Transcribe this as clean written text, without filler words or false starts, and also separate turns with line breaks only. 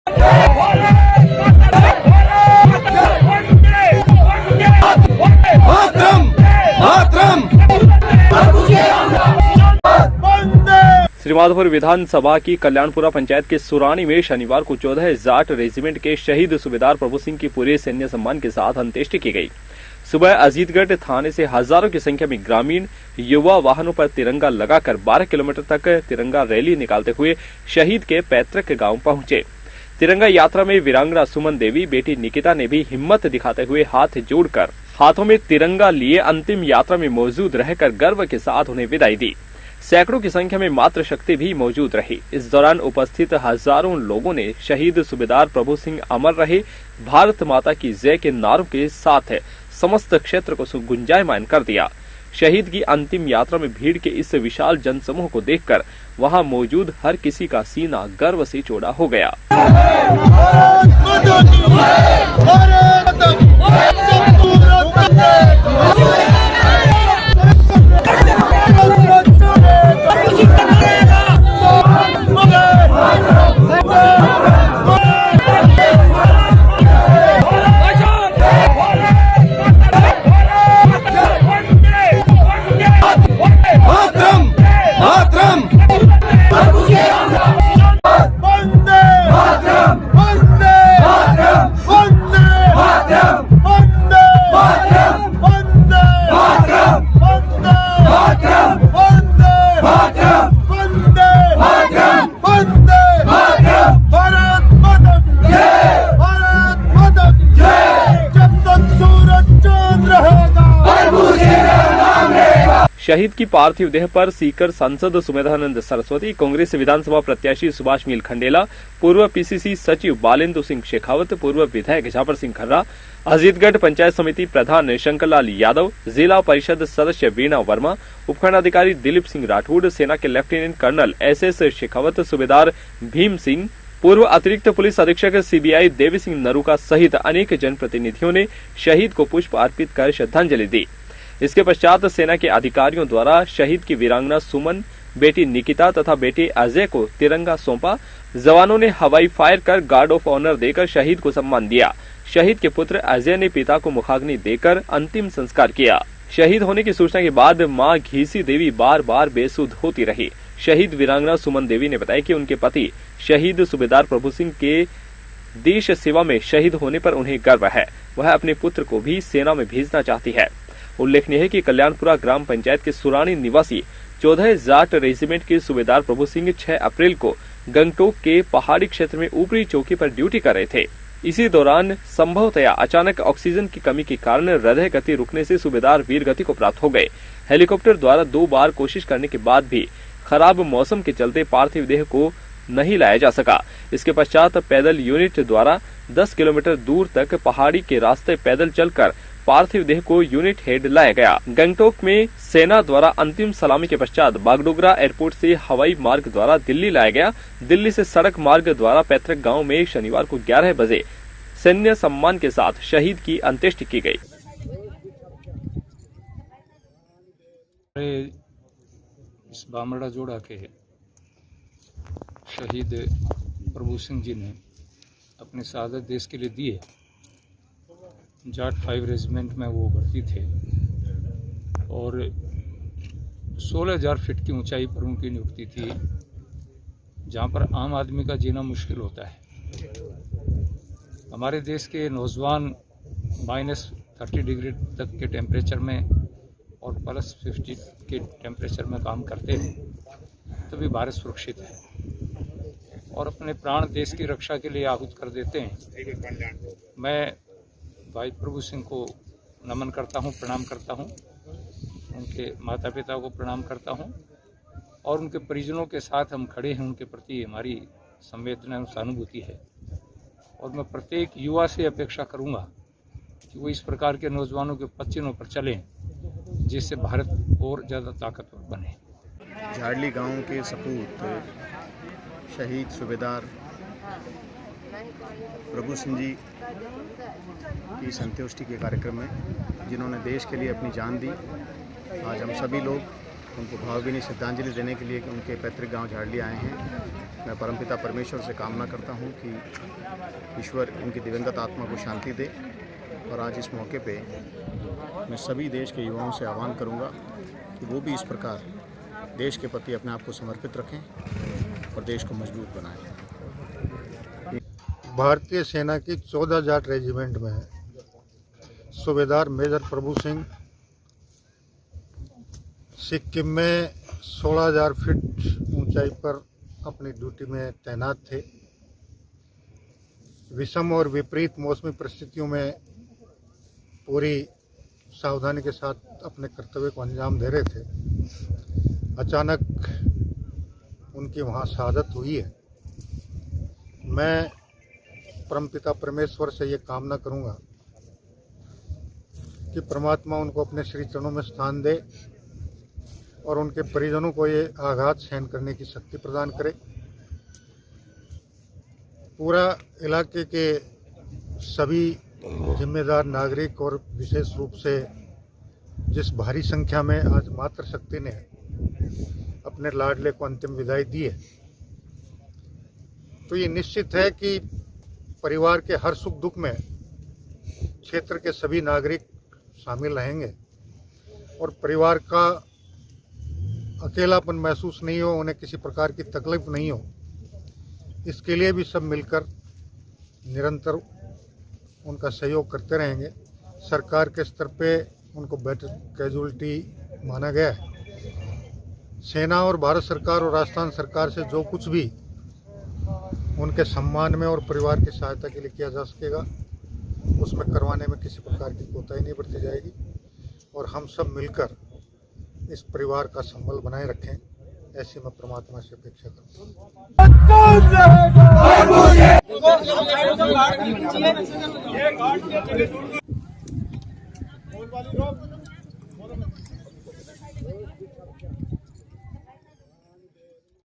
श्रीमाधोपुर विधानसभा की कल्याणपुरा पंचायत के सुरानी में शनिवार को 14 जाट रेजिमेंट के शहीद सूबेदार प्रभु सिंह की पूरे सैन्य सम्मान के साथ अंत्येष्टि की गई। सुबह अजीतगढ़ थाने से हजारों की संख्या में ग्रामीण युवा वाहनों पर तिरंगा लगाकर 12 किलोमीटर तक तिरंगा रैली निकालते हुए शहीद के पैतृक गांव पहुंचे। तिरंगा यात्रा में वीरांगना सुमन देवी बेटी निकिता ने भी हिम्मत दिखाते हुए हाथ जोड़कर हाथों में तिरंगा लिए अंतिम यात्रा में मौजूद रहकर गर्व के साथ उन्हें विदाई दी। सैकड़ों की संख्या में मातृशक्ति भी मौजूद रही। इस दौरान उपस्थित हजारों लोगों ने शहीद सूबेदार प्रभु सिंह अमर रहे, भारत माता की जय के नारों के साथ समस्त क्षेत्र को गुंजायमान कर दिया। शहीद की अंतिम यात्रा में भीड़ के इस विशाल जनसमूह को देखकर वहां मौजूद हर किसी का सीना गर्व से चौड़ा हो गया। शहीद की पार्थिव देह पर सीकर सांसद सुमेधानंद सरस्वती, कांग्रेस विधानसभा प्रत्याशी सुभाष मील खंडेला, पूर्व पीसीसी सचिव बालेंदु सिंह शेखावत, पूर्व विधायक झापर सिंह खर्रा, अजीतगढ़ पंचायत समिति प्रधान शंकरलाल यादव, जिला परिषद सदस्य वीणा वर्मा, उपखंडाधिकारी दिलीप सिंह राठौड़, सेना के लेफ्टिनेंट कर्नल एसएस शेखावत, सूबेदार भीम सिंह, पूर्व अतिरिक्त पुलिस अधीक्षक सीबीआई देवी सिंह नरूका सहित अनेक जनप्रतिनिधियों ने शहीद को पुष्प अर्पित कर श्रद्धांजलि दी। इसके पश्चात सेना के अधिकारियों द्वारा शहीद की वीरांगना सुमन, बेटी निकिता तथा बेटे अजय को तिरंगा सौंपा। जवानों ने हवाई फायर कर गार्ड ऑफ ऑनर देकर शहीद को सम्मान दिया। शहीद के पुत्र अजय ने पिता को मुखाग्नि देकर अंतिम संस्कार किया। शहीद होने की सूचना के बाद मां घीसी देवी बार बार बेसुध होती रही। शहीद वीरांगना सुमन देवी ने बताया कि उनके पति शहीद सूबेदार प्रभु सिंह के देश सेवा में शहीद होने पर उन्हें गर्व है। वह अपने पुत्र को भी सेना में भेजना चाहती है। उल्लेखनीय है कि कल्याणपुरा ग्राम पंचायत के सुरानी निवासी 14 जाट रेजिमेंट के सूबेदार प्रभु सिंह 6 अप्रैल को गंगटोक के पहाड़ी क्षेत्र में ऊपरी चौकी पर ड्यूटी कर रहे थे। इसी दौरान संभवतया अचानक ऑक्सीजन की कमी के कारण हृदय गति रुकने से सूबेदार वीर गति को प्राप्त हो गए। हेलीकॉप्टर द्वारा 2 बार कोशिश करने के बाद भी खराब मौसम के चलते पार्थिव देह को नहीं लाया जा सका। इसके पश्चात पैदल यूनिट द्वारा 10 किलोमीटर दूर तक पहाड़ी के रास्ते पैदल चलकर पार्थिव देह को यूनिट हेड लाया गया। गंगटोक में सेना द्वारा अंतिम सलामी के पश्चात बागडोगरा एयरपोर्ट से हवाई मार्ग द्वारा दिल्ली लाया गया। दिल्ली से सड़क मार्ग द्वारा पैतृक गांव में शनिवार को 11 बजे सैन्य सम्मान के साथ शहीद की अंत्येष्टि की गई।
इस बामड़ा जोड़ा के शहीद प्रभु सिंह जी ने अपनी शहादत देश के लिए दी है। जाट 5 रेजिमेंट में वो भर्ती थे और 16,000 फीट की ऊंचाई पर उनकी नियुक्ति थी, जहां पर आम आदमी का जीना मुश्किल होता है। हमारे देश के नौजवान -30 डिग्री तक के टेम्परेचर में और +50 के टेम्परेचर में काम करते हैं, तभी भारत सुरक्षित है और अपने प्राण देश की रक्षा के लिए आहूत कर देते हैं। मैं भाई प्रभु सिंह को नमन करता हूं, प्रणाम करता हूं, उनके माता पिता को प्रणाम करता हूं और उनके परिजनों के साथ हम खड़े हैं। उनके प्रति हमारी संवेदना और सहानुभूति है और मैं प्रत्येक युवा से अपेक्षा करूंगा कि वो इस प्रकार के नौजवानों के पच्चीनों पर चलें, जिससे भारत और ज़्यादा ताकतवर बने।
झाड़ली गांव के सपूत शहीद सूबेदार प्रभु सिंह जी की अंत्येष्टि के कार्यक्रम में, जिन्होंने देश के लिए अपनी जान दी, आज हम सभी लोग उनको भावभीनी श्रद्धांजलि देने के लिए उनके पैतृक गांव झाड़ली आए हैं। मैं परमपिता परमेश्वर से कामना करता हूं कि ईश्वर उनकी दिवंगत आत्मा को शांति दे। और आज इस मौके पे मैं सभी देश के युवाओं से आह्वान करूंगा कि वो भी इस प्रकार देश के प्रति अपने आप को समर्पित रखें और देश को मजबूत बनाएं।
भारतीय सेना की 14 जाट रेजिमेंट में सूबेदार मेजर प्रभु सिंह सिक्किम में 16,000 फीट ऊंचाई पर अपनी ड्यूटी में तैनात थे। विषम और विपरीत मौसमी परिस्थितियों में पूरी सावधानी के साथ अपने कर्तव्य को अंजाम दे रहे थे। अचानक उनकी वहाँ शहादत हुई है। मैं परमपिता परमेश्वर से ये कामना करूँगा कि परमात्मा उनको अपने श्री चरणों में स्थान दे और उनके परिजनों को ये आघात सहन करने की शक्ति प्रदान करे। पूरा इलाके के सभी जिम्मेदार नागरिक और विशेष रूप से जिस भारी संख्या में आज मातृशक्ति ने अपने लाडले को अंतिम विदाई दी है, तो ये निश्चित है कि परिवार के हर सुख दुख में क्षेत्र के सभी नागरिक शामिल रहेंगे और परिवार का अकेलापन महसूस नहीं हो, उन्हें किसी प्रकार की तकलीफ नहीं हो, इसके लिए भी सब मिलकर निरंतर उनका सहयोग करते रहेंगे। सरकार के स्तर पे उनको बेटर कैजुअलिटी माना गया है। सेना और भारत सरकार और राजस्थान सरकार से जो कुछ भी उनके सम्मान में और परिवार की सहायता के लिए किया जा सकेगा, उसमें करवाने में किसी प्रकार की कोताही नहीं बरती जाएगी और हम सब मिलकर इस परिवार का संबल बनाए रखें, ऐसी मैं परमात्मा से अपेक्षा करता हूँ।